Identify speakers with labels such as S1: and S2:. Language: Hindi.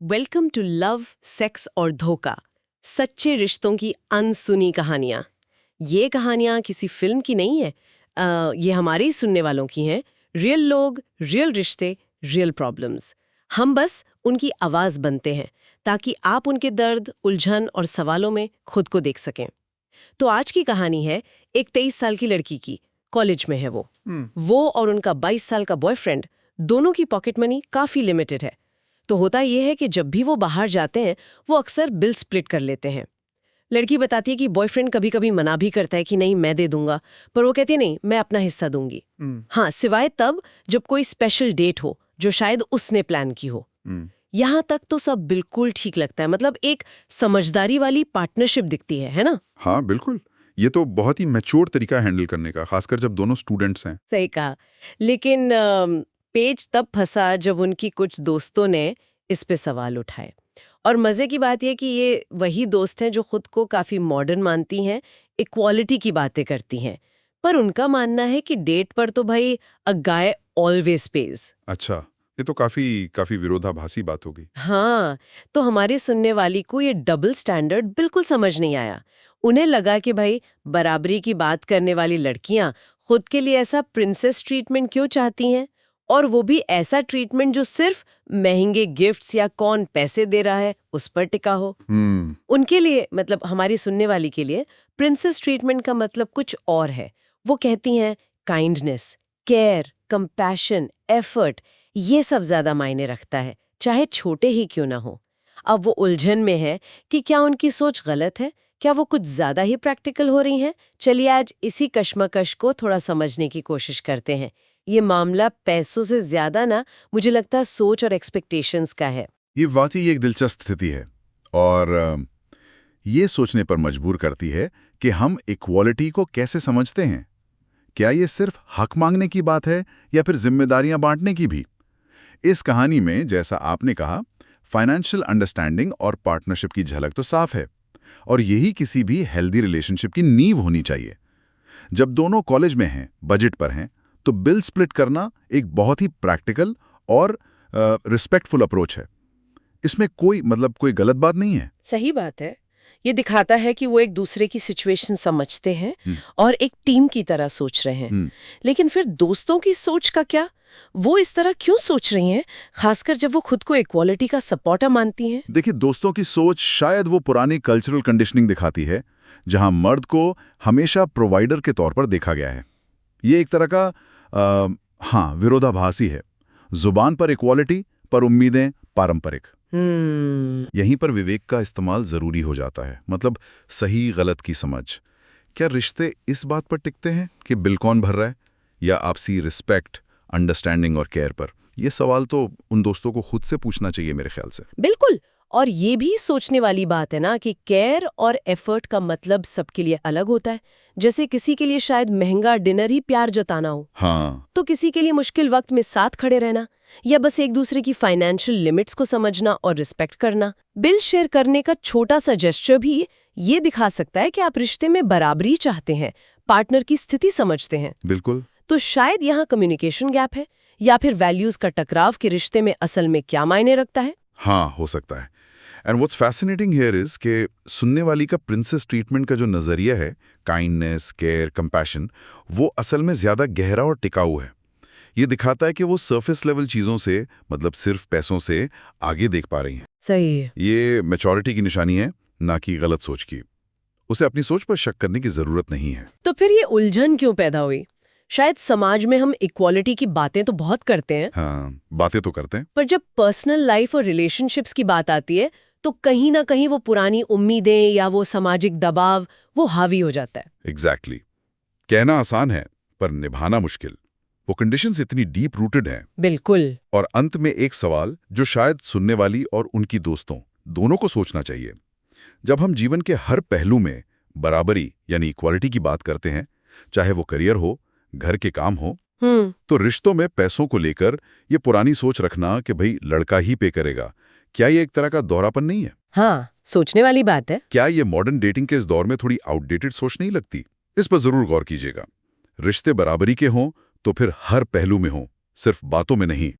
S1: वेलकम टू लव, सेक्स और धोखा, सच्चे रिश्तों की अनसुनी कहानियाँ। ये कहानियाँ किसी फिल्म की नहीं है, ये हमारे ही सुनने वालों की हैं। रियल लोग, रियल रिश्ते, रियल प्रॉब्लम्स। हम बस उनकी आवाज़ बनते हैं ताकि आप उनके दर्द, उलझन और सवालों में खुद को देख सकें। तो आज की कहानी है एक 23 साल की लड़की की। कॉलेज में है वो और उनका 22 साल का बॉयफ्रेंड, दोनों की पॉकेट मनी काफ़ी लिमिटेड है। तो होता यह है कि जब भी वो बाहर जाते हैं वो अक्सर बिल स्प्लिट कर लेते हैं। लड़की बताती है कि बॉयफ्रेंड कभी कभी मना भी करता है कि नहीं मैं दे दूंगा, पर वो कहती है नहीं मैं अपना हिस्सा दूंगी। हाँ, सिवाय तब जब कोई स्पेशल डेट हो जो शायद उसने प्लान की हो। यहाँ तक तो सब बिल्कुल ठीक लगता है, मतलब एक समझदारी वाली पार्टनरशिप दिखती है ना?
S2: हाँ बिल्कुल। ये तो बहुत ही मैच्योर तरीका है हैंडल करने का, खासकर जब दोनों स्टूडेंट्स हैं।
S1: सही कहा। लेकिन पेच तब फंसा जब उनकी कुछ दोस्तों ने इस पे सवाल उठाए। और मजे की बात यह कि ये वही दोस्त हैं जो खुद को काफी मॉडर्न मानती हैं, इक्वालिटी की बातें करती हैं, पर उनका मानना है कि डेट पर तो भाई अ गाय ऑलवेज पेज।
S2: अच्छा, ये तो काफी काफी विरोधाभासी बात होगी।
S1: हाँ, तो हमारे सुनने वाली को ये डबल स्टैंडर्ड बिल्कुल समझ नहीं आया। उन्हें लगा कि भाई बराबरी की बात करने वाली लड़कियां खुद के लिए ऐसा प्रिंसेस ट्रीटमेंट क्यों चाहती हैं, और वो भी ऐसा ट्रीटमेंट जो सिर्फ महंगे गिफ्ट्स या कौन पैसे दे रहा है उस पर टिका हो। उनके लिए, मतलब हमारी सुनने वाली के लिए, प्रिंसेस ट्रीटमेंट का मतलब कुछ और है। वो कहती हैं काइंडनेस, केयर, कंपैशन, एफर्ट, ये सब ज्यादा मायने रखता है, चाहे छोटे ही क्यों ना हो। अब वो उलझन में है कि क्या उनकी सोच गलत है, क्या वो कुछ ज्यादा ही प्रैक्टिकल हो रही हैं। चलिए आज इसी कश्मकश को थोड़ा समझने की कोशिश करते हैं। ये मामला पैसों से ज्यादा ना, मुझे लगता है सोच और एक्सपेक्टेशंस का है।
S2: ये वाकई एक दिलचस्प स्थिति है और ये सोचने पर मजबूर करती है कि हम इक्वालिटी को कैसे समझते हैं। क्या ये सिर्फ हक मांगने की बात है या फिर जिम्मेदारियां बांटने की भी? इस कहानी में, जैसा आपने कहा, फाइनेंशियल अंडरस्टैंडिंग और पार्टनरशिप की झलक तो साफ है, और यही किसी भी हेल्दी रिलेशनशिप की नींव होनी चाहिए। जब दोनों कॉलेज में हैं, बजट पर हैं, तो बिल स्प्लिट करना एक बहुत ही प्रैक्टिकल और रिस्पेक्टफुल अप्रोच है। इसमें कोई गलत बात नहीं है।
S1: सही बात है। ये दिखाता है कि वो एक दूसरे की सिचुएशन समझते हैं और एक टीम की तरह सोच रहे हैं। लेकिन फिर दोस्तों की सोच का क्या? वो इस तरह क्यों सोच रही हैं, खासकर जब वो खुद को इक्वालिटी का सपोर्टर मानती हैं?
S2: देखिए, दोस्तों की सोच शायद वो पुरानी कल्चरल कंडीशनिंग दिखाती है, जहां मर्द को हमेशा प्रोवाइडर के तौर पर देखा गया है। ये एक तरह का हाँ, विरोधाभासी है। जुबान पर इक्वालिटी, पर उम्मीदें पारंपरिक। यहीं पर विवेक का इस्तेमाल जरूरी हो जाता है, मतलब सही गलत की समझ। क्या रिश्ते इस बात पर टिकते हैं कि बिल कौन भर रहा है, या आपसी रिस्पेक्ट, अंडरस्टैंडिंग और केयर पर? ये सवाल तो उन दोस्तों को खुद से पूछना चाहिए मेरे ख्याल से।
S1: बिल्कुल। और ये भी सोचने वाली बात है ना कि केयर और एफर्ट का मतलब सबके लिए अलग होता है। जैसे किसी के लिए शायद महंगा डिनर ही प्यार जताना हो,
S2: हाँ,
S1: तो किसी के लिए मुश्किल वक्त में साथ खड़े रहना, या बस एक दूसरे की फाइनेंशियल लिमिट्स को समझना और रिस्पेक्ट करना। बिल शेयर करने का छोटा सा जेस्चर भी ये दिखा सकता है कि आप रिश्ते में बराबरी चाहते हैं, पार्टनर की स्थिति समझते हैं।
S2: बिल्कुल।
S1: तो शायद यहाँ कम्युनिकेशन गैप है, या फिर वैल्यूज का टकराव के रिश्ते में असल में क्या मायने रखता है।
S2: हाँ, हो सकता है। And what's fascinating here is कि सुनने वाली का प्रिंसेस ट्रीटमेंट का जो नजरिया है, काइंडनेस, केयर, कंपैशन, वो असल में ज्यादा गहरा और टिकाऊ है। ये दिखाता है कि वो सरफेस लेवल चीजों से, मतलब सिर्फ पैसों से, आगे देख पा रही हैं।
S1: सही है।
S2: ये मैच्योरिटी की निशानी है, ना कि गलत सोच की। उसे अपनी सोच पर शक करने की जरूरत नहीं है।
S1: तो फिर ये उलझन क्यों पैदा हुई? शायद समाज में हम इक्वालिटी की बातें तो बहुत करते हैं,
S2: हाँ, बातें तो करते हैं।
S1: पर जब पर्सनल लाइफ और रिलेशनशिप्स की बात आती है तो कहीं ना कहीं वो पुरानी उम्मीदें या वो सामाजिक दबाव वो हावी हो जाता है।
S2: एग्जैक्टली। कहना आसान है, पर निभाना मुश्किल। वो कंडीशंस इतनी डीप रूटेड हैं।
S1: बिल्कुल।
S2: और अंत में एक सवाल जो शायद सुनने वाली और उनकी दोस्तों दोनों को सोचना चाहिए। जब हम जीवन के हर पहलू में बराबरी यानी इक्वालिटी की बात करते हैं, चाहे वो करियर हो, घर के काम हो, तो रिश्तों में पैसों को लेकर ये पुरानी सोच रखना कि भाई लड़का ही पे करेगा, क्या ये एक तरह का दोहरापन नहीं है?
S1: हाँ, सोचने वाली बात है।
S2: क्या ये मॉडर्न डेटिंग के इस दौर में थोड़ी आउटडेटेड सोच नहीं लगती? इस पर जरूर गौर कीजिएगा। रिश्ते बराबरी के हों तो फिर हर पहलू में हों, सिर्फ बातों में नहीं।